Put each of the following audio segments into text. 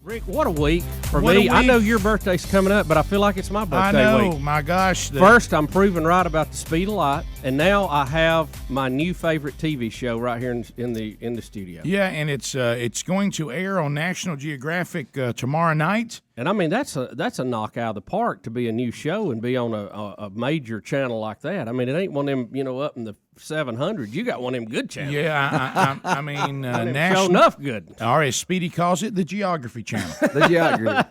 Rick, what a week for me. I know your birthday's coming up, but I feel like it's my birthday week. I know, my gosh. First, I'm proving right about the speed of light, and now I have my new favorite TV show right here in the studio. Yeah, and it's going to air on National Geographic tomorrow night. And I mean, that's a knock out of the park to be a new show and be on a major channel like that. I mean, it ain't one of them, up in the 700. You got one of them good channels. Yeah, I mean, National enough good. Or as Speedy calls it, the Geography Channel. The Geography.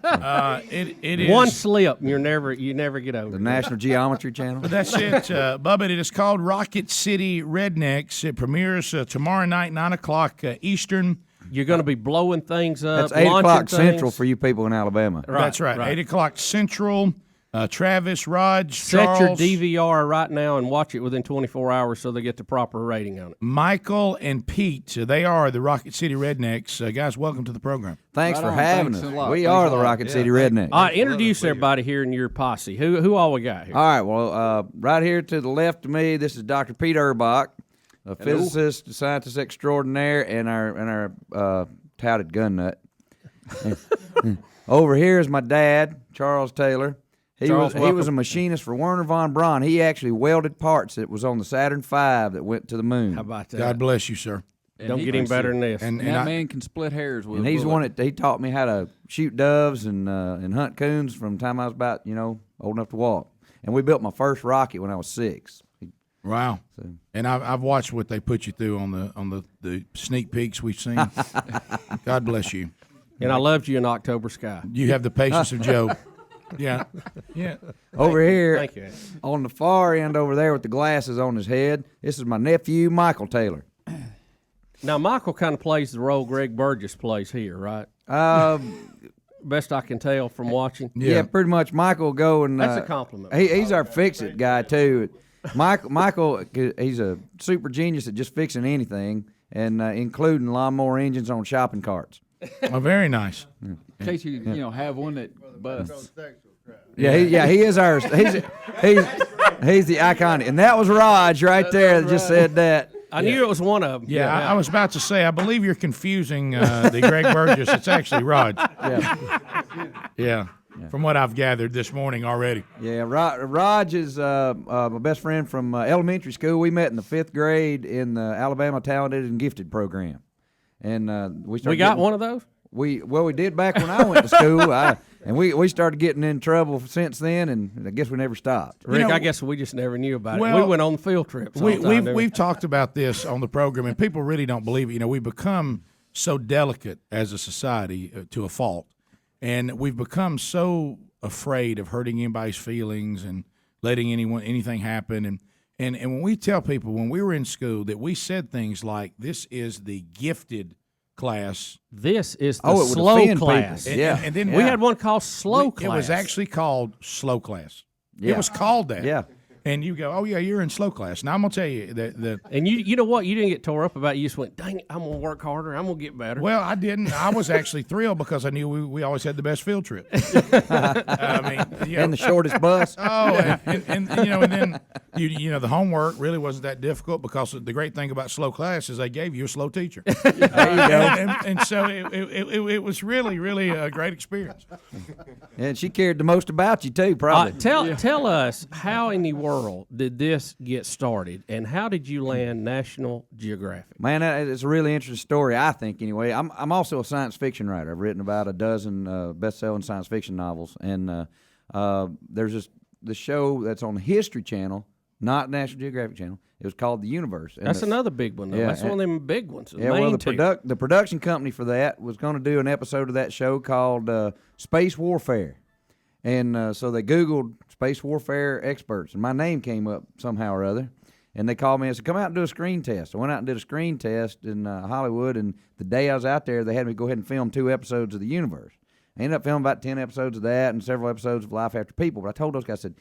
It is one slip, and you never get over the it. National Geometry Channel. That's it, Bubba. It is called Rocket City Rednecks. It premieres tomorrow night, 9:00 Eastern. You're going to be blowing things up. That's 8 o'clock Central for you people in Alabama. That's right. 8 o'clock Central. Travis, Raj, Set Charles. your DVR right now and watch it within 24 hours so they get the proper rating on it. Michael and Pete, they are the Rocket City Rednecks. Guys, welcome to the program. Thanks for having us. We are the Rocket City Rednecks. All right, introduce everybody here in your posse. Who all we got here? All right, well, right here to the left of me, this is Dr. Pete Urbach, a physicist, a scientist extraordinaire, and our touted gun nut. Over here is my dad, Charles Taylor. He was a machinist for Werner von Braun. He actually welded parts that was on the Saturn V that went to the moon. How about that? God bless you, sir. Don't get any better than this. And that man can split hairs with. And he's the one that he taught me how to shoot doves and hunt coons from the time I was about old enough to walk. And we built my first rocket when I was 6. Wow. So. And I've watched what they put you through on the sneak peeks we've seen. God bless you. And I loved you in October Sky. You have the patience of Job. Yeah. Over here, thank you. On the far end over there with the glasses on his head, this is my nephew, Michael Taylor. Now, Michael kind of plays the role Greg Burgess plays here, right? Best I can tell from watching. Yeah, pretty much. Michael will go and... That's a compliment. He's our fix-it guy, too. Michael, he's a super genius at just fixing anything, and including lawnmower engines on shopping carts. Oh, very nice. In case you have one that busts. Yeah, he is ours. He's the iconic, and that was Raj right there that just said that. I knew it was one of them. Yeah, I was about to say, I believe you're confusing the Greg Burgess. It's actually Raj. Yeah. From what I've gathered this morning already. Yeah, Raj is my best friend from elementary school. We met in the 5th grade in the Alabama Talented and Gifted program. And we got one of those? We did back when I went to school. And we started getting in trouble since then, and I guess we never stopped. Rick, I guess we just never knew about it. We went on field trips. We've talked about this on the program, and people really don't believe it. We become so delicate as a society to a fault, and we've become so afraid of hurting anybody's feelings and letting anything happen. And when we tell people when we were in school that we said things like, "This is the gifted class. This is the slow class." And then we had one called slow class. It was actually called slow class. Yeah. It was called that. Yeah. And you go, oh, yeah, you're in slow class. Now, I'm going to tell you that. And you know what? You didn't get tore up about it. You just went, dang it, I'm going to work harder. I'm going to get better. Well, I didn't. I was actually thrilled because I knew we always had the best field trip. And the shortest bus. Oh, and then the homework really wasn't that difficult because the great thing about slow class is they gave you a slow teacher. There you go. And so it was really, really a great experience. And she cared the most about you too, probably. Tell us, how in the world did this get started, and how did you land National Geographic? Man, it's a really interesting story, I think, anyway. I'm also a science fiction writer. I've written about a dozen best-selling science fiction novels, and there's the show that's on the History Channel, not National Geographic Channel. It was called The Universe. And that's another big one, though. Yeah, that's one of them big ones. The production company for that was going to do an episode of that show called Space Warfare. And so they Googled space warfare experts, and my name came up somehow or other. And they called me and said, come out and do a screen test. I went out and did a screen test in Hollywood, and the day I was out there, they had me go ahead and film 2 episodes of The Universe. I ended up filming about 10 episodes of that and several episodes of Life After People. But I told those guys, I said,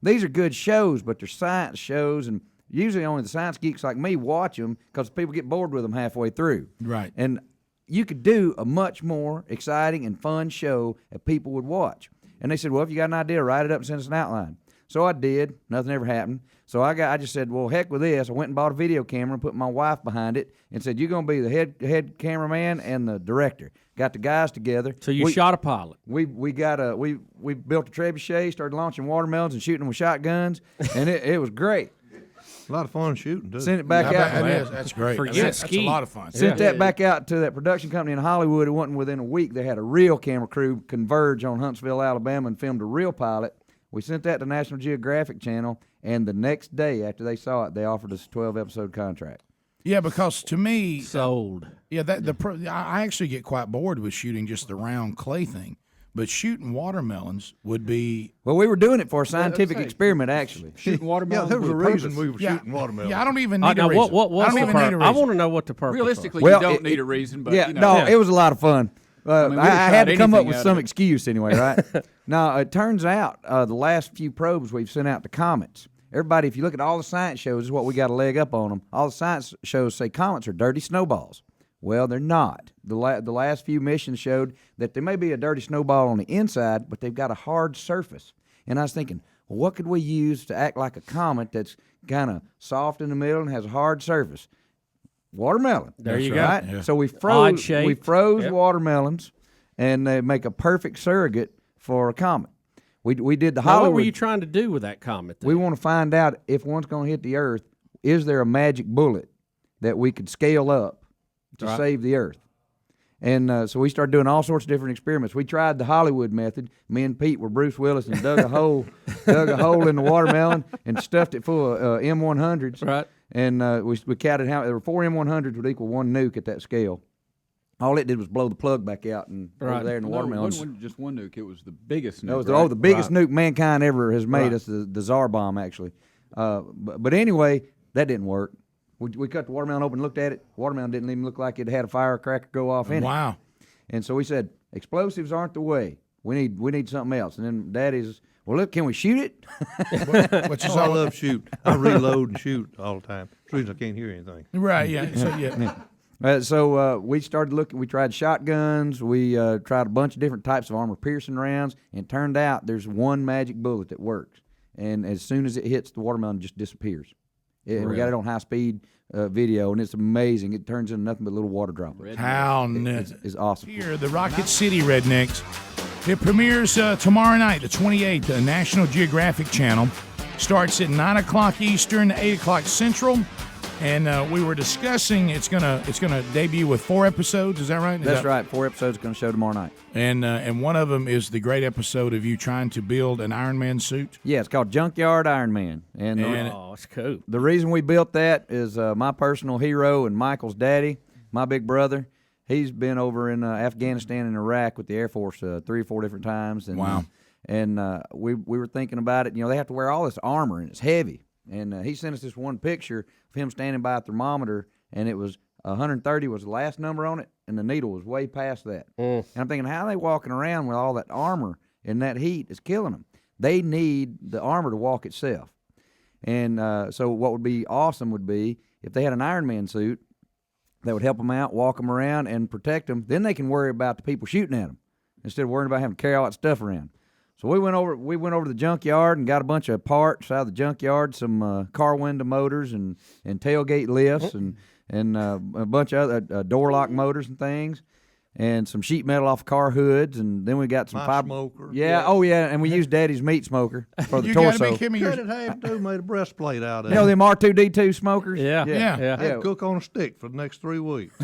these are good shows, but they're science shows, and usually only the science geeks like me watch them because people get bored with them halfway through. Right. And you could do a much more exciting and fun show that people would watch. And they said, well, if you got an idea, write it up and send us an outline. So I did. Nothing ever happened. So I just said, well, heck with this. I went and bought a video camera and put my wife behind it and said, you're going to be the head cameraman and the director. got the guys together. So you shot a pilot. We built a trebuchet, started launching watermelons and shooting them with shotguns, and it was great. A lot of fun shooting, too. Sent it back out. That's great. Forget That's a lot of fun. Sent that back out to that production company in Hollywood. It wasn't within a week. They had a real camera crew converge on Huntsville, Alabama, and filmed a real pilot. We sent that to National Geographic Channel, and the next day after they saw it, they offered us a 12-episode contract. Yeah, because to me, Sold. Yeah, I actually get quite bored with shooting just the round clay thing. But shooting watermelons would be... Well, we were doing it for a scientific experiment, actually. Shooting watermelons. Yeah, there was a with reason purpose. we were shooting watermelons. Yeah, I don't even need a Now, reason. what's I don't the even need a reason. I want to know what the purpose Realistically, Well, you don't it- need a reason, but yeah, you know. no, it was a lot of fun. mean, we'd I have had tried to come up anything with out some of it. excuse anyway, right? Now, it turns out the last few probes we've sent out to comets, everybody, if you look at all the science shows, is what we got a leg up on them. All the science shows say comets are dirty snowballs. Well, they're not. The last few missions showed that there may be a dirty snowball on the inside, but they've got a hard surface. And I was thinking, well, what could we use to act like a comet that's kind of soft in the middle and has a hard surface? Watermelon. There you right? go. Yeah. So we Odd froze shape. Yep. watermelons, and they make a perfect surrogate for a comet. We did the Now, Hollywood. what were you trying to do with that comet? Then? We want to find out if one's going to hit the Earth, is there a magic bullet that we could scale up to save the Earth? And so we started doing all sorts of different experiments. We tried the Hollywood method. Me and Pete were Bruce Willis and dug a hole in the watermelon and stuffed it full of M100s. Right. And we counted how there were 4 M100s would equal 1 nuke at that scale. All it did was blow the plug back out and over there in the watermelons. It wasn't just one nuke. It was the biggest nuke. That was right? the biggest nuke mankind ever has made. Us the Tsar bomb, actually. But anyway, that didn't work. We cut the watermelon open and looked at it. Watermelon didn't even look like it had a firecracker go off in it. Wow. And so we said, explosives aren't the way. We need something else. And then Daddy's, well, look, can we shoot it? Which is I all love shoot. I reload and shoot all the time. That's the reason I can't hear anything. right. Yeah. So yeah. So we started looking. We tried shotguns. We tried a bunch of different types of armor-piercing rounds. And it turned out there's one magic bullet that works. And as soon as it hits, the watermelon it just disappears. We got it on high-speed video, and it's amazing. It turns into nothing but little water droplets. How It's awesome. Here, the Rocket City Rednecks. It premieres tomorrow night, the 28th, the National Geographic Channel. Starts at 9 o'clock Eastern, 8 o'clock Central. And we were discussing it's gonna debut with 4 episodes. Is that right? That's right. 4 episodes going to show tomorrow night. And one of them is the great episode of you trying to build an Iron Man suit. Yeah, it's called Junkyard Iron Man. And Oh, it's cool. the reason we built that is my personal hero and Michael's daddy, my big brother. He's been over in Afghanistan and Iraq with the Air Force 3 or 4 different times. And, Wow. And we were thinking about it. You know, they have to wear all this armor, and it's heavy. And he sent us this one picture of him standing by a thermometer, and it was 130 was the last number on it, and the needle was way past that. And I'm thinking, how are they walking around with all that armor and that heat is killing them? They need the armor to walk itself. And so what would be awesome would be if they had an Iron Man suit that would help them out, walk them around, and protect them. Then they can worry about the people shooting at them instead of worrying about having to carry all that stuff around. So we went over to the junkyard and got a bunch of parts out of the junkyard, some car window motors and tailgate lifts and a bunch of other door lock motors and things, and some sheet metal off car hoods, and then we got some My smoker. Yeah, oh yeah, and we used Daddy's meat smoker for the You torso. gotta be kidding me. Cut it half, dude, made a breastplate out of You know it. them R2D2 smokers? Yeah. Yeah. I had to cook on a stick for the next 3 weeks.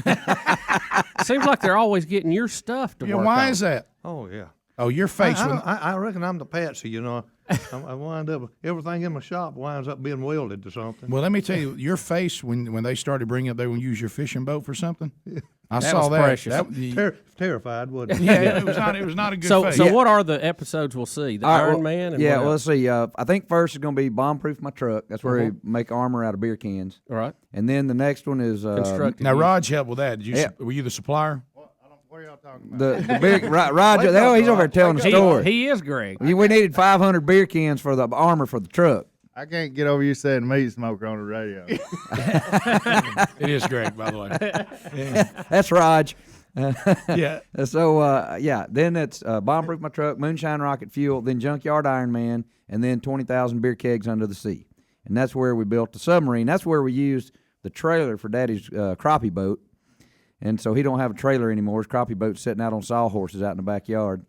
Seems like they're always getting your stuff to Yeah, work why on. is that? Oh, yeah. Oh, your face. I reckon I'm the patsy, you know. I wind up, everything in my shop winds up being welded to something. Well, let me tell you, your face when they started bringing up they would use your fishing boat for something. I That saw was that. precious. Terrified, wasn't it? Yeah, it was not a good So, face. so what are the episodes we'll see? The All right, Iron well, Man? And yeah, what well, else? let's see. I think first is going to be bomb-proof my truck. That's where we make armor out of beer cans. All right. And then the next one is Constructed. Now, Raj helped with that. Did you? Yeah. Were you the supplier? What are y'all talking about? the big Roger. He's over there telling the story. He is Greg. We needed 500 beer cans for the armor for the truck. I can't get over you saying meat smoker on the radio. It is Greg, by the way. That's Raj. Yeah. So then it's bomb-proof my truck, moonshine rocket fuel, then junkyard Iron Man, and then 20,000 beer kegs under the sea. And that's where we built the submarine. That's where we used the trailer for Daddy's crappie boat. and so he don't have a trailer anymore. His crappie boat's sitting out on sawhorses out in the backyard.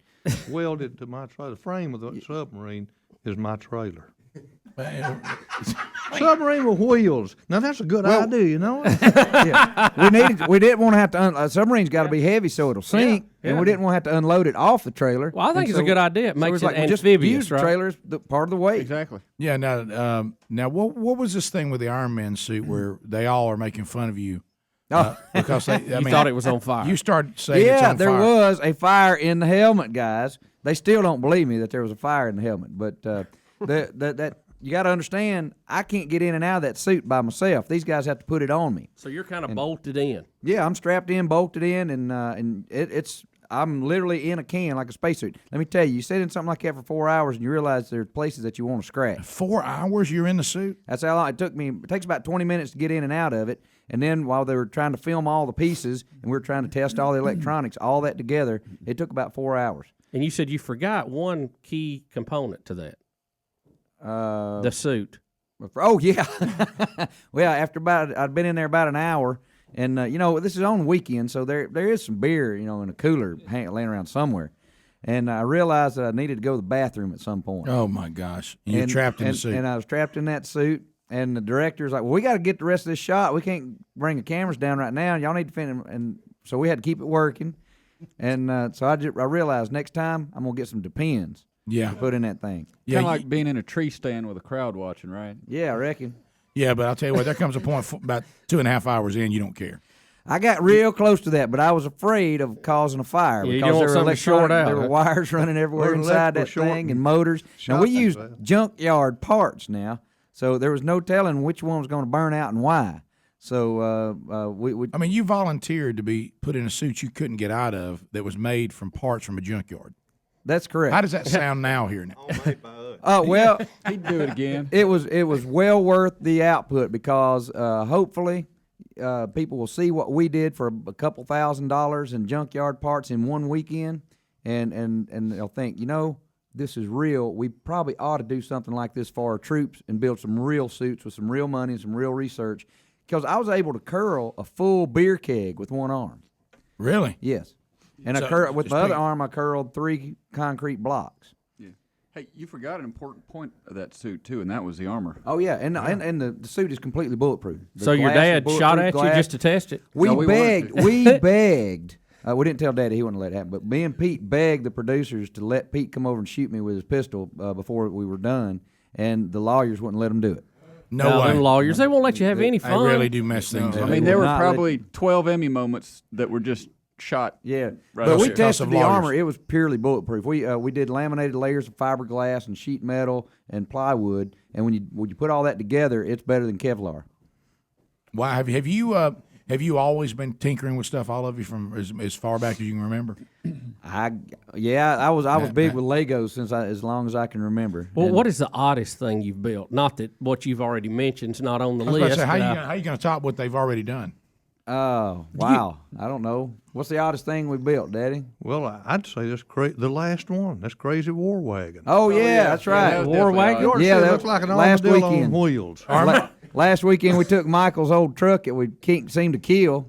Welded to my trailer. The frame of the submarine is my trailer. Submarine with wheels. Now that's a good idea, you know. Yeah. We didn't want to have to. Submarine's got to be heavy so it'll sink, and we didn't want to have to unload it off the trailer. Well, I think it's a good idea. It makes it like, amphibious, just use right? the trailers part of the weight. Exactly. Yeah. Now, what was this thing with the Iron Man suit where they all are making fun of you? Because they, You thought it was on fire. You started saying it's on there fire. was a fire in the helmet, guys. They still don't believe me that there was a fire in the helmet, but that you got to understand, I can't get in and out of that suit by myself. These guys have to put it on me. So you're kind of bolted in. Yeah, I'm strapped in, bolted in, and I'm literally in a can like a spacesuit. Let me tell you, you sit in something like that for 4 hours, and you realize there's places that you want to scratch. 4 hours you're in the suit? That's how long it took me. It takes about 20 minutes to get in and out of it. And then while they were trying to film all the pieces, and we were trying to test all the electronics, all that together, it took about 4 hours. And you said you forgot one key component to that. The suit. Oh, yeah. Well, I'd been in there about an hour, and, this is on weekend, so there is some beer, in a cooler laying around somewhere. And I realized that I needed to go to the bathroom at some point. Oh, my gosh. And you're trapped in the suit. And I was trapped in that suit, and the director's like, well, we got to get the rest of this shot. We can't bring the cameras down right now. Y'all need to finish. And so we had to keep it working. And so I realized next time I'm going to get some Depends. Yeah. To put in that thing. Yeah, Kind of like being in a tree stand with a crowd watching, right? Yeah, I reckon. Yeah, but I'll tell you what, there comes a point about 2.5 hours in, you don't care. I got real close to that, but I was afraid of causing a fire Yeah, you because don't want there were something to short out, there were huh? wires running everywhere Well, inside that electrical thing short and motors. Now we shot used that. junkyard parts now, so there was no telling which one was going to burn out and why. So we I mean, you volunteered to be put in a suit you couldn't get out of that was made from parts from a junkyard. that's correct. How does that sound now here? Now? Oh well, He'd do it again. it was well worth the output because hopefully people will see what we did for a couple $1,000s in junkyard parts in one weekend, and they'll think, this is real. We probably ought to do something like this for our troops and build some real suits with some real money and some real research. Because I was able to curl a full beer keg with one arm. Really? Yes, and So, with the other arm I curled 3 concrete blocks. Yeah. Hey, you forgot an important point of that suit too, and that was the armor. Oh yeah, and the suit is completely bulletproof. The So your glass is dad shot bulletproof at you glass. just to test it? We No, we wanted begged. to. We begged. We didn't tell Daddy he wouldn't let it happen, but me and Pete begged the producers to let Pete come over and shoot me with his pistol before we were done, and the lawyers wouldn't let him do it. No way. Them lawyers, they won't let you have any I fun. really do mess things I up. mean, will there were not probably 12 Emmy moments that were just shot. Yeah, Right. but we Because tested of the lawyers. armor. It was purely bulletproof. We did laminated layers of fiberglass and sheet metal and plywood, and when you put all that together, it's better than Kevlar. Why have you always been tinkering with stuff, all of you, from as far back as you can remember? I was big with Legos since as long as I can remember. Well, And what is the oddest thing you've built? Not that what you've already mentioned is not on the I was about to list. say, but how you going to top what they've already done? Oh wow! I don't know. What's the oddest thing we built, Daddy? Well, I'd say the last one. That's Crazy War Wagon. Oh yeah, that's right. that was War definitely wagon? odd. Yours Yeah, still that looks like an last armadillo weekend. on wheels. Last weekend we took Michael's old truck that we can't seem to kill.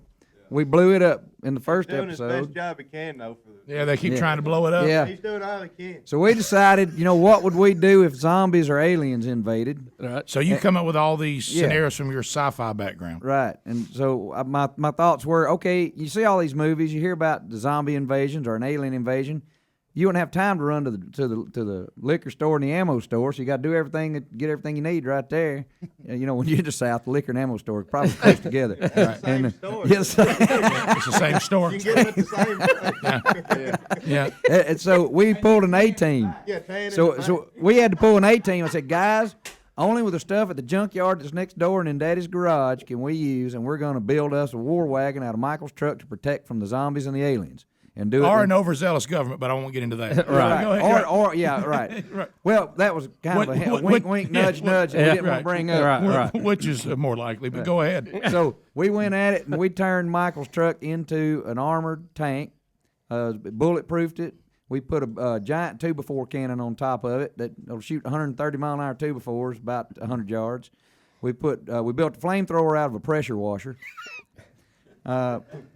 We blew it up in the first Doing his best episode. job he can, though. Yeah, they keep Yeah. trying to blow it up. Yeah. He's doing all he can. So we decided, what would we do if zombies or aliens invaded? So you come up with all these Yeah. scenarios from your sci-fi background. Right. And so my thoughts were, okay, you see all these movies, you hear about the zombie invasions or an alien invasion. You wouldn't have time to run to the liquor store and the ammo store, so you got to do get everything you need right there. When you're in the South, the liquor and ammo store are probably close together. Same store. Yes. It's the same store. You can get them at the same place. Yeah. And so we pulled an A-team. Yeah, tan in the So we had to pull an A-team. I said, guys, only with the stuff at the junkyard that's next door and in Daddy's garage can we use, and we're going to build us a war wagon out of Michael's truck to protect from the zombies and the aliens. And do it. Or in- an overzealous government, but I won't get into that. Right. Go ahead. Or yeah, right. Well, that was kind of a wink, wink, nudge, nudge that we didn't want to bring up. Right. Which is more likely, but go ahead. So we went at it, and we turned Michael's truck into an armored tank, bulletproofed it. We put a giant 2x4 cannon on top of it that'll shoot 130-mile-an-hour 2x4s, about 100 yards. We built a flamethrower out of a pressure washer.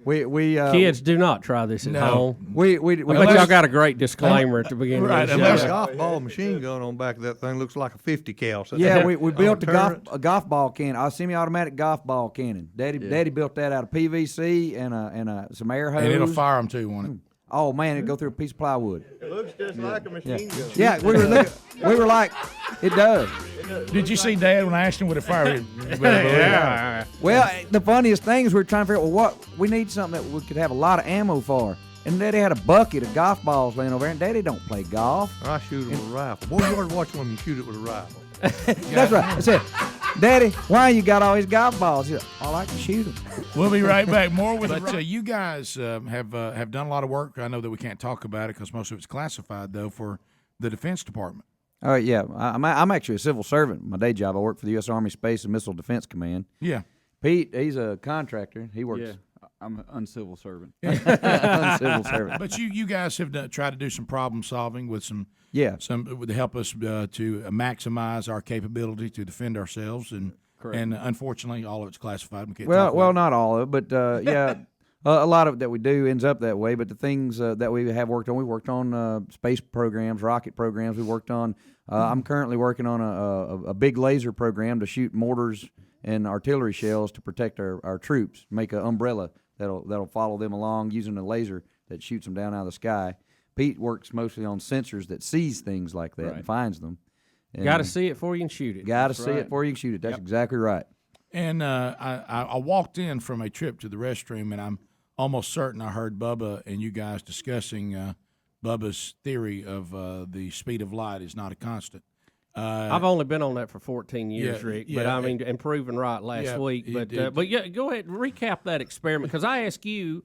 We Kids, do not try this at home. we I bet y'all got a great disclaimer at the beginning. Right, of the unless- show. Golf ball machine gun on back of that thing looks like a 50 cal. Yeah, we built turret. a golf ball cannon, a semi-automatic golf ball cannon. Daddy built that out of PVC and some air hose. And it'll fire them too, won't it? Oh man, it'd go through a piece of plywood. It looks just like a machine gun. Yeah, we were like, it does. Did you see Dad when I asked him what it fired? Yeah. Well, the funniest thing is we were trying to figure out, well, we need something that we could have a lot of ammo for. And Daddy had a bucket of golf balls laying over there, and Daddy don't play golf. I shoot it with a rifle. Boy, you ought to watch when you shoot it with a rifle. That's right. I said, Daddy, why you got all these golf balls? He said, I like to shoot them. We'll be right back. More with it. You guys have done a lot of work. I know that we can't talk about it because most of it's classified, though, for the Defense Department. Oh, yeah. I'm actually a civil servant. My day job, I work for the U.S. Army Space and Missile Defense Command. Yeah. Pete, he's a contractor. He works. Yeah, I'm an uncivil servant. Civil servant. But you guys have tried to do some problem solving with some to help us to maximize our capability to defend ourselves, and unfortunately all of it's classified. We can't talk about it. Not all of it, but yeah, a lot of it that we do ends up that way. But the things that we have worked on, we worked on space programs, rocket programs. We worked on. I'm currently working on a big laser program to shoot mortars and artillery shells to protect our troops. Make an umbrella that'll follow them along using a laser that shoots them down out of the sky. Pete works mostly on sensors that sees things like that and finds them. Got to see it before you can shoot it. Got to see it before you can shoot it. That's exactly right. And I walked in from a trip to the restroom, and I'm almost certain I heard Bubba and you guys discussing Bubba's theory of the speed of light is not a constant. I've only been on that for 14 years, Yeah, Rick, yeah, but I mean, and proven right last week. But yeah, go ahead, recap that experiment, because I asked you,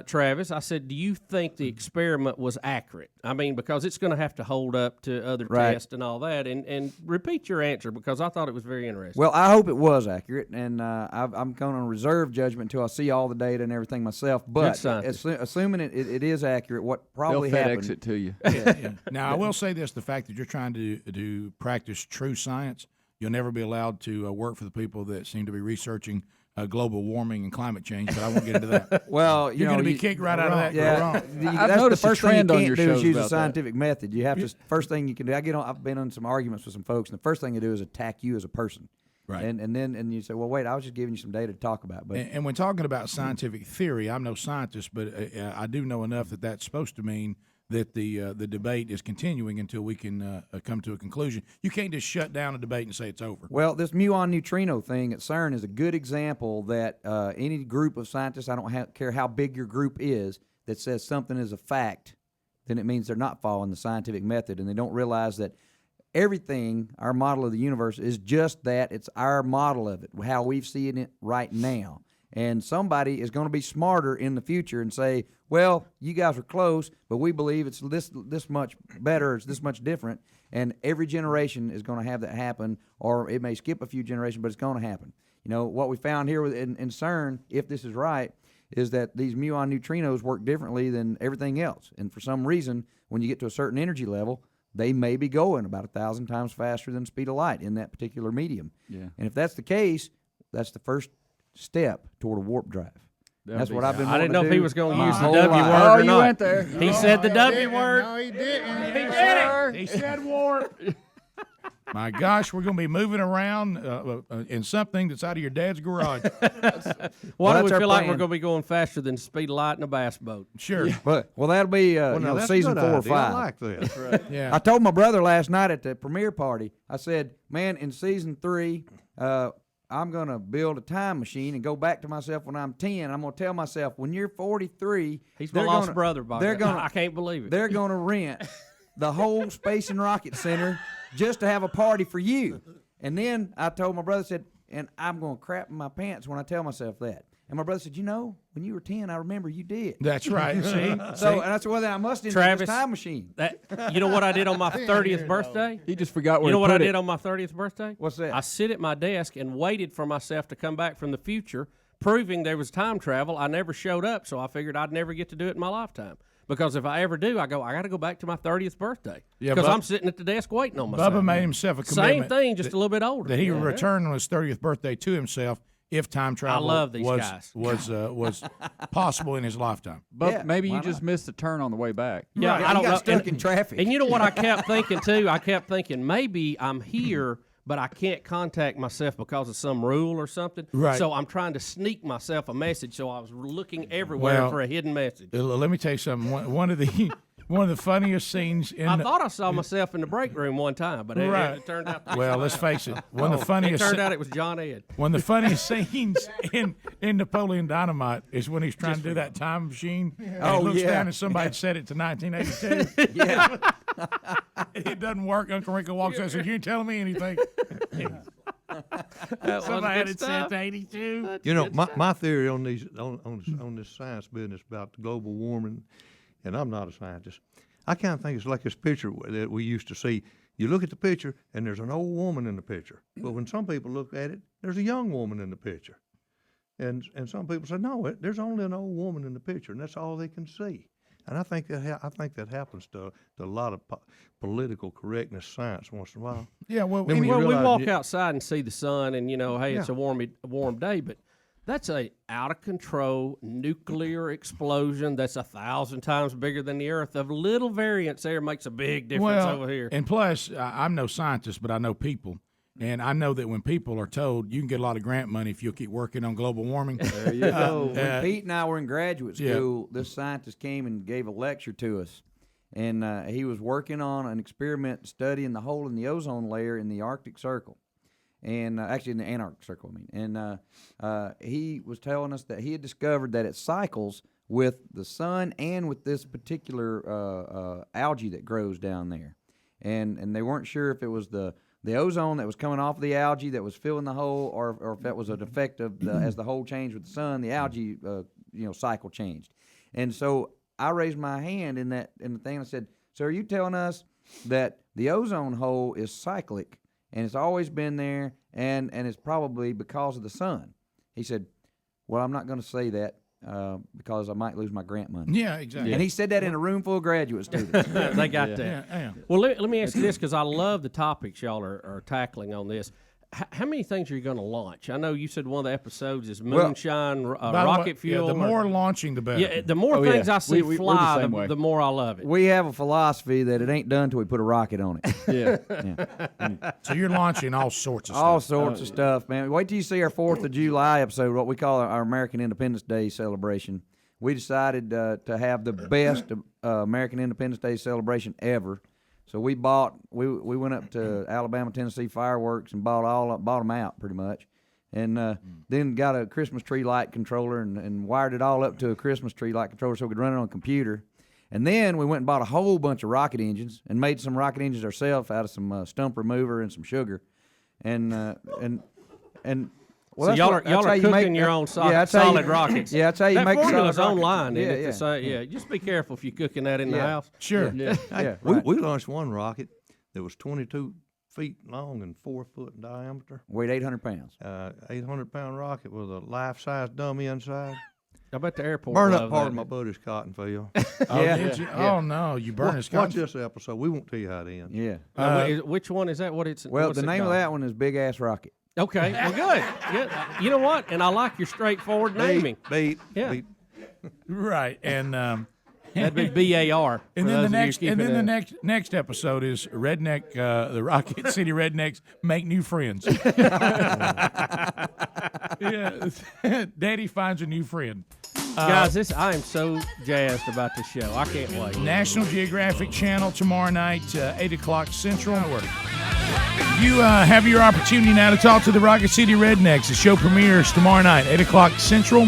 Travis, I said, do you think the experiment was accurate? I mean, because it's going to have to hold up to other tests and all that. And repeat your answer, because I thought it was very interesting. Well, I hope it was accurate, and I'm going to reserve judgment until I see all the data and everything myself. But assuming it is accurate, what probably They'll happened. FedEx it to you. Now, I will say this, the fact that you're trying to practice true science, you'll never be allowed to work for the people that seem to be researching global warming and climate change, but I won't get into that. Well, you're going to be kicked right out of that. Yeah, I've that's noticed the a first thing you trend on can't your do is shows use a about that. scientific method. You have to. First thing you can do. I've been on some arguments with some folks, and the first thing you do is attack you as a person. Right. And then you say, well, wait, I was just giving you some data to talk about. But And when talking about scientific theory, I'm no scientist, but I do know enough that that's supposed to mean that the debate is continuing until we can come to a conclusion. You can't just shut down a debate and say it's over. Well, this muon neutrino thing at CERN is a good example that any group of scientists, I don't care how big your group is, that says something is a fact, then it means they're not following the scientific method, and they don't realize that everything, our model of the universe, is just that. It's our model of it, how we've seen it right now. And somebody is going to be smarter in the future and say, well, you guys are close, but we believe it's this much better, it's this much different. And every generation is going to have that happen, or it may skip a few generations, but it's going to happen. You know, what we found here in CERN, if this is right, is that these muon neutrinos work differently than everything else. And for some reason, when you get to a certain energy level, they may be going about 1,000 times faster than the speed of light in that particular medium. Yeah. And if that's the case, that's the first step toward a warp drive. That's what I've been I didn't know wanting if to he do was going to my use the whole W life. word Oh, or you not. went there. He said the W word. No, he didn't. He did it. He said warp. My gosh, we're going to be moving around in something that's out of your dad's garage. Why do that's we our feel like we're plan. going to be going faster than the speed of light in a bass boat? Sure. Well, that'll be Now, that's a season good 4 or idea. 5. I like this. Yeah. I told my brother last night at the premiere party, I said, man, in season 3, I'm going to build a time machine and go back to myself when I'm 10. I'm going to tell myself, when you're 43, He's my lost brother, by they're God. gonna- I can't believe it. they're going to rent the whole Space and Rocket Center just to have a party for you. And then I told my brother, said, and I'm going to crap in my pants when I tell myself that. And my brother said, you know, when you were 10, I remember you did. That's right. See? So, and I said, well, then I must invent Travis, this time machine. You know what I did on my 30th birthday? He just forgot where You know he what I put it. did on my 30th birthday? What's that? I sit at my desk and waited for myself to come back from the future, proving there was time travel. I never showed up, so I figured I'd never get to do it in my lifetime. Because if I ever do, I got to go back to my 30th birthday. Yeah, because Bub- I'm sitting at the desk waiting on myself. Bubba made himself a Same commitment thing, just a little bit older. that he would return on his 30th birthday to himself if time travel love these guys. was possible in his lifetime. But maybe you why just not? missed the turn on the way back. Yeah, Right, I you don't got know. stuck in traffic. And you know what I kept thinking too? I kept thinking maybe I'm here, but I can't contact myself because of some rule or something. Right. So I'm trying to sneak myself a message. So I was looking everywhere for a hidden message. Let me tell you something. One of the funniest scenes in I thought I saw myself in the break room one time, but it turned out. well, let's face it. One of the It funniest. turned out it was John Ed. One of the funniest scenes in Napoleon Dynamite is when he's trying to do that time machine. And he looks down and somebody set it to 1982. Yeah. It doesn't work. Uncle Rico walks out and says, "You ain't telling me anything." Somebody had it set to 82. You know, my theory on these on this science business about the global warming, and I'm not a scientist. I kind of think it's like this picture that we used to see. You look at the picture, and there's an old woman in the picture. But when some people look at it, there's a young woman in the picture. And some people say, no, there's only an old woman in the picture, and that's all they can see. And I think that happens to a lot of political correctness science once in a while. Yeah, well, Then when you Well, we realize walk outside and see the sun, and hey, it's a warm day, but that's a out of control nuclear explosion that's 1,000 times bigger than the Earth. A little variance there makes a big difference over here. And plus, I'm no scientist, but I know people. And I know that when people are told you can get a lot of grant money if you'll keep working on global warming. There you go. When Pete and I were in graduate school, this scientist came and gave a lecture to us. And he was working on an experiment studying the hole in the ozone layer in the Arctic Circle. And actually in the Antarctic Circle, I mean. And he was telling us that he had discovered that it cycles with the sun and with this particular algae that grows down there. And they weren't sure if it was the ozone that was coming off of the algae that was filling the hole, or if that was an effect of as the hole changed with the sun, the algae cycle changed. And so I raised my hand in the thing and I said, "So are you telling us that the ozone hole is cyclic and it's always been there and it's probably because of the sun?" He said, "Well, I'm not going to say that because I might lose my grant money." Yeah, exactly. And he said that in a room full of graduate students. They got that. Yeah. Well, let me ask you this, because I love the topics y'all are tackling on this. How many things are you going to launch? I know you said one of the episodes is moonshine, rocket fuel. Yeah, the more launching, the better. Yeah, the more things I see we're the fly, same way. the more I love it. We have a philosophy that it ain't done till we put a rocket on it. Yeah. So you're launching all sorts of All stuff. sorts of stuff, man. Wait till you see our 4th of July episode, what we call our American Independence Day celebration. We decided to have the best American Independence Day celebration ever. So we went up to Alabama, Tennessee Fireworks and bought them out pretty much, and then got a Christmas tree light controller and wired it all up to a Christmas tree light controller so we could run it on a computer. And then we went and bought a whole bunch of rocket engines and made some rocket engines ourselves out of some stump remover and some sugar, and well, so y'all are cooking your own solid rockets. Yeah, that's how you that make formula's solid rocket. online. Yeah, isn't it? yeah. Just be careful if you're cooking that in the house. Sure. Yeah, We right. launched one rocket that was 22 feet long and 4 foot in diameter. Weighed 800 pounds. 800-pound rocket with a life-size dummy inside. I bet the airport Burn love up part that. of my buddy's cotton field. Did you? Oh no, you burn his Watch cotton. this episode. We won't tell you how it ends. Yeah. Which one is that? Well, what's the it name of called? that one is Big Ass Rocket. Okay, well, good. You know what? And I like your straightforward naming. Beat. Right, and That'd be BAR. and then the next episode is Redneck, the Rocket City Rednecks make new friends. Yeah, Daddy finds a new friend. Guys, I am so jazzed about this show. I can't wait. National Geographic Channel tomorrow night, 8 o'clock Central. You have your opportunity now to talk to the Rocket City Rednecks. The show premieres tomorrow night, 8 o'clock Central,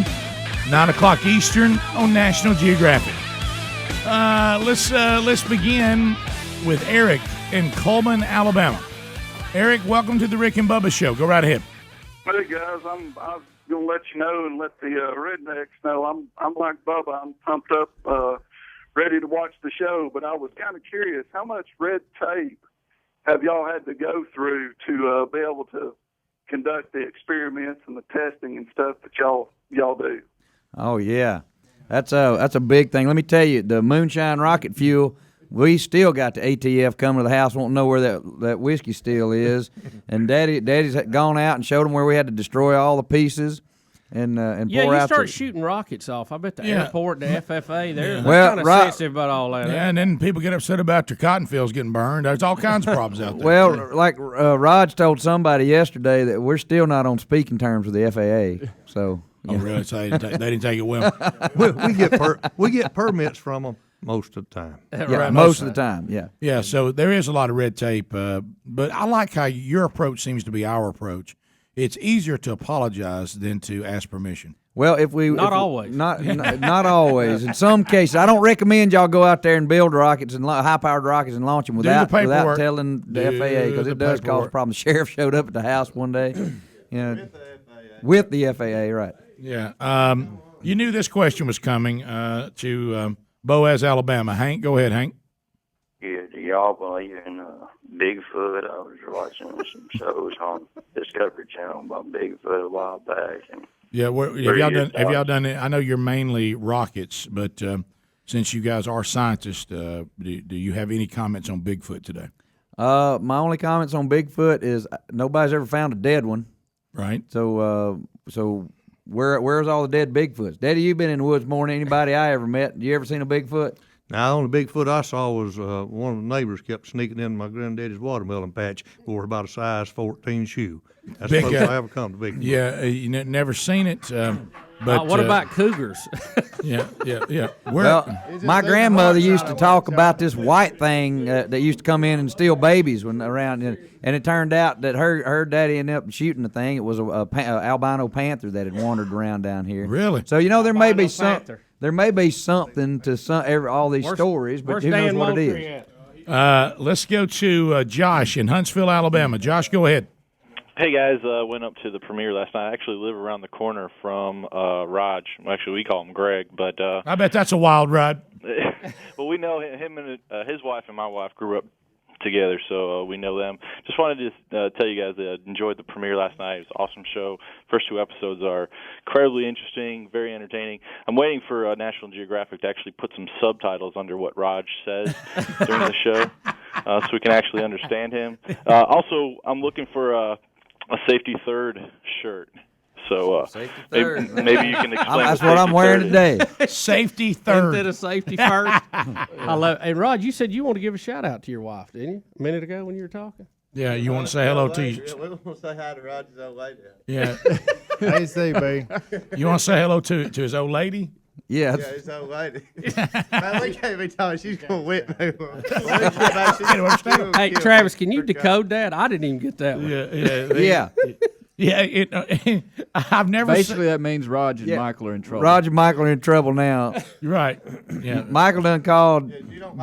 9 o'clock Eastern on National Geographic. Let's begin with Eric in Coleman, Alabama. Eric, welcome to the Rick and Bubba Show. Go right ahead. Hey guys, I'm gonna let you know and let the rednecks know I'm like Bubba. I'm pumped up, ready to watch the show. But I was kind of curious, how much red tape have y'all had to go through to be able to conduct the experiments and the testing and stuff that y'all do? Oh yeah, that's a big thing. Let me tell you, the moonshine rocket fuel we still got the ATF coming to the house, wanting to know where that whiskey still is. And Daddy's gone out and showed them where we had to destroy all the pieces and yeah, pour you out start the, shooting rockets off. I bet the airport, the FFA, they're Well, kind of right. sensitive about all that. Yeah, and then people get upset about your cotton fields getting burned. There's all kinds of problems out there. Well, like Raj told somebody yesterday that we're still not on speaking terms with the FAA. So, oh, really? So they didn't take it well. we get permits from them most of the time. yeah, most of the time, yeah. Yeah, so there is a lot of red tape, but I like how your approach seems to be our approach. It's easier to apologize than to ask permission. Well, Not always. Not always. In some cases, I don't recommend y'all go out there and build rockets and high-powered rockets and launch them without telling the FAA, because it does cause problems. The sheriff showed up at the house one day, with the FAA, right? Yeah. You knew this question was coming to Boaz, Alabama. Hank, go ahead, Hank. Yeah, do y'all believe in Bigfoot? I was watching some shows on Discovery Channel about Bigfoot a while back. And Yeah, have y'all done it? I know you're mainly rockets, but since you guys are scientists, do you have any comments on Bigfoot today? My only comments on Bigfoot is nobody's ever found a dead one. Right. So where's all the dead Bigfoots? Daddy, you've been in the woods more than anybody I ever met. You ever seen a Bigfoot? Now, the only Bigfoot I saw was one of the neighbors kept sneaking in my granddaddy's watermelon patch, wore about a size 14 shoe. That's the closest I ever come to Bigfoot. Yeah, you never seen it. But what about cougars? yeah. Well, my grandmother used to talk about this white thing that used to come in and steal babies when around, and it turned out that her daddy ended up shooting the thing. It was a albino panther that had wandered around down here. Really? So there may be something to all these stories, but who knows what it is. Let's go to Josh in Huntsville, Alabama. Josh, go ahead. Hey guys, went up to the premiere last night. I actually live around the corner from Raj. Actually, we call him Greg, but I bet that's a wild ride. well, we know him and his wife and my wife grew up together, so we know them. Just wanted to tell you guys that I enjoyed the premiere last night. It was an awesome show. First 2 episodes are incredibly interesting, very entertaining. I'm waiting for National Geographic to actually put some subtitles under what Raj says during the show, so we can actually understand him. Also, I'm looking for a safety third shirt. So maybe you can explain. That's what I'm wearing today. Safety third instead of safety first. I love. And Rod, you said you want to give a shout out to your wife, didn't you? A minute ago when you were talking. Yeah, you want to say hello to you? We want to say hi to Roger's old lady. Yeah. Hey, CB. You want to say hello to his old lady? Yeah. Yeah, his old lady. Man, we can't be telling she's going to whip me. Hey, Travis, can you decode that? I didn't even get that one. Yeah. Yeah, I've never. Basically, that means Raj and Michael are in trouble. Raj and Michael are in trouble now. Right. Yeah. Michael done called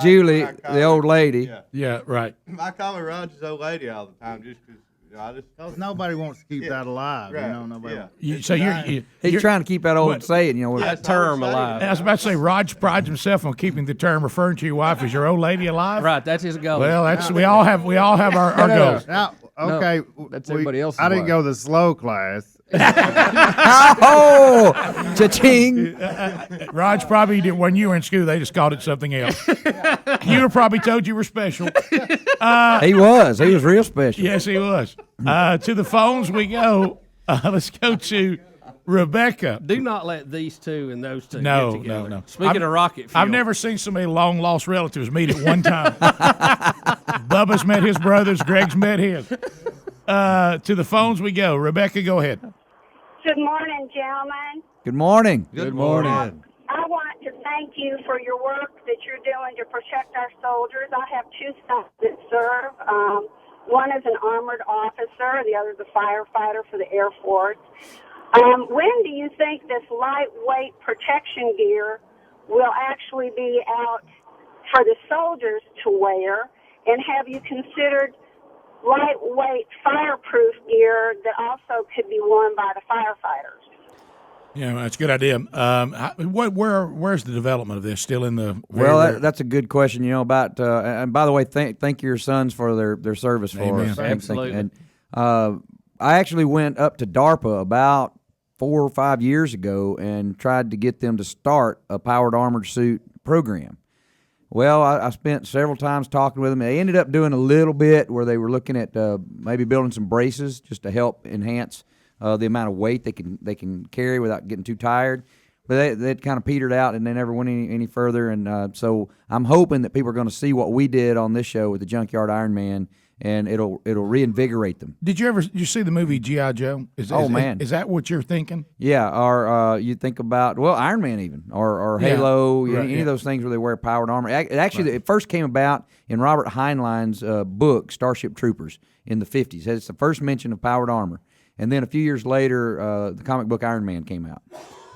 Julie the old lady. Yeah. Right. I call her Roger's old lady all the time just because. Because nobody wants to keep that alive, right. you know. Nobody. Yeah. He's trying to keep that old saying, that term alive. I was about to say, Raj prides himself on keeping the term referring to your wife as your old lady alive. Right, that's his goal. Well, we all have our goals. Now, okay, that's everybody else's I didn't wife. go to the slow class. Oh, cha-ching. Raj probably did when you were in school. They just called it something else. You were probably told you were special. He was real special. Yes, he was. To the phones we go. Let's go to Rebecca. Do not let these two and those two No, get together. no. Speaking of rocket fuel. I've never seen so many long lost relatives meet at one time. Bubba's met his brothers. Greg's met his. To the phones we go. Rebecca, go ahead. Good morning, gentlemen. Good morning. Good morning. I want to thank you for your work that you're doing to protect our soldiers. I have 2 sons that serve. One is an armored officer, the other is a firefighter for the Air Force. When do you think this lightweight protection gear will actually be out for the soldiers to wear? And have you considered lightweight fireproof gear that also could be worn by the firefighters? Yeah, that's a good idea. Where's the development of this? Still in the that's a good question. About and by the way, thank your sons for their service for Amen. us. Absolutely. And I actually went up to DARPA about 4 or 5 years ago and tried to get them to start a powered armored suit program. Well, I spent several times talking with them. They ended up doing a little bit where they were looking at maybe building some braces just to help enhance the amount of weight they can carry without getting too tired. But they kind of petered out, and they never went any further. And so I'm hoping that people are going to see what we did on this show with the Junkyard Iron Man, and it'll reinvigorate them. Did you see the movie G.I. Joe? Man. Is that what you're thinking? Yeah, or you think about, Iron Man even, or Halo, any of those things where they wear powered armor. It first came about in Robert Heinlein's book, Starship Troopers, in the 50s. It's the first mention of powered armor. And then a few years later, the comic book Iron Man came out.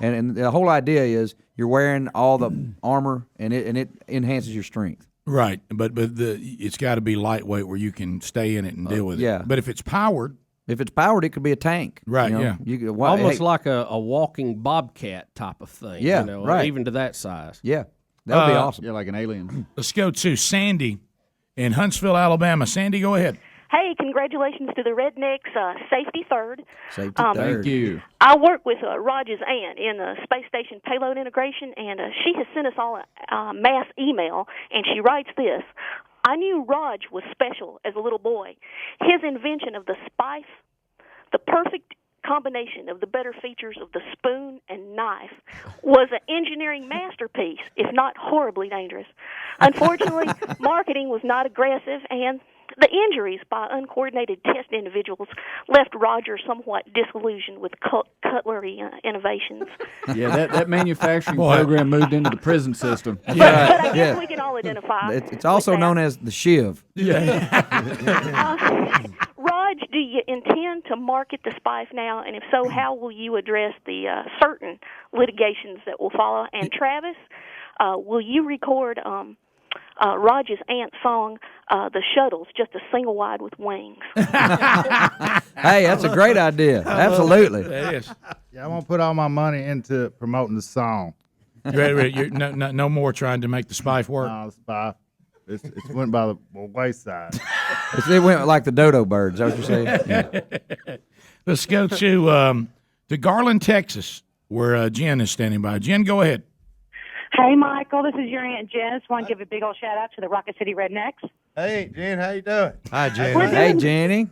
And the whole idea is you're wearing all the armor, and it enhances your strength. Right, but it's got to be lightweight where you can stay in it and deal with it. Yeah. But if it's powered, it could be a tank. Right. Almost like a walking bobcat type of thing. Yeah. Right. Even to that size. Yeah. That would be awesome. Yeah, like an alien. Let's go to Sandy in Huntsville, Alabama. Sandy, go ahead. Hey, congratulations to the Rednecks, safety third. Safety third. Thank you. I work with Raj's aunt in the space station payload integration, and she has sent us all a mass email, and she writes this. I knew Raj was special as a little boy. His invention of the spife, the perfect combination of the better features of the spoon and knife, was an engineering masterpiece, if not horribly dangerous. Unfortunately, marketing was not aggressive, and the injuries by uncoordinated test individuals left Roger somewhat disillusioned with cutlery innovations. Yeah, that manufacturing program moved into the prison system. But I guess we can all identify. It's also known as the shiv. Yeah. Raj, do you intend to market the spife now? And if so, how will you address the certain litigations that will follow? And Travis, will you record Raj's aunt's song, The Shuttles, just a single wide with wings? Hey, that's a great idea. Absolutely. Yes. Yeah, I'm going to put all my money into promoting the song. No more trying to make the spife work? No, the spife. It's went by the wayside. It went like the dodo birds. Is that what you're saying? Yeah. Let's go to Garland, Texas, where Jen is standing by. Jen, go ahead. Hey, Michael, this is your Aunt Jen. Just want to give a big old shout-out to the Rocket City Rednecks. Hey, Jen, how you doing? Hi, Jen. Hey, Jenny.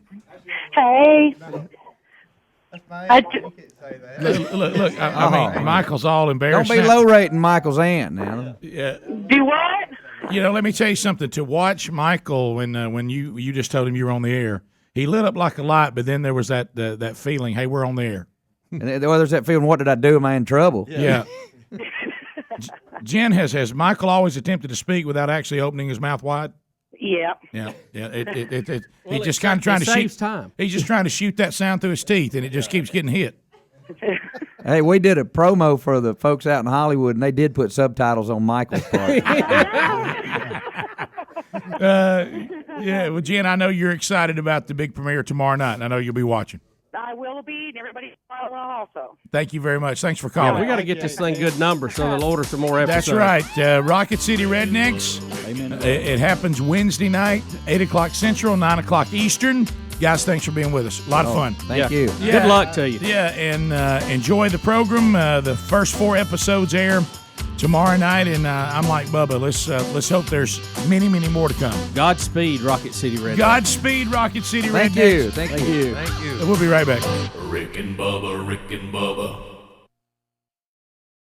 Hey. That's my aunt. You can't say that. Look, I mean, Michael's all embarrassed. Don't be low-rating Michael's aunt now. Yeah. Do what? Let me tell you something. To watch Michael when you just told him you were on the air, he lit up like a light, but then there was that feeling, hey, we're on the air. And there's that feeling, what did I do? Am I in trouble? Yeah. Jen, has Michael always attempted to speak without actually opening his mouth wide? Yeah. Yeah. He's just kind of trying to shoot time. He's just trying to shoot that sound through his teeth, and it just keeps getting hit. Hey, we did a promo for the folks out in Hollywood, and they did put subtitles on Michael's part. Yeah, well, Jen, I know you're excited about the big premiere tomorrow night, and I know you'll be watching. I will be, and everybody also. Thank you very much. Thanks for calling. Yeah, we got to get this thing good numbers so they'll order some more episodes. That's right. Rocket City Rednecks. Amen. It happens Wednesday night, 8 o'clock Central, 9 o'clock Eastern. Guys, thanks for being with us. A lot of fun. Thank you. Yeah. Good luck to you. Yeah, and enjoy the program. The first 4 episodes air tomorrow night, and I'm like Bubba. Let's hope there's many, many more to come. Godspeed, Rocket City Rednecks. Godspeed, Rocket City Rednecks. Thank you. We'll be right back. Rick and Bubba, Rick and Bubba.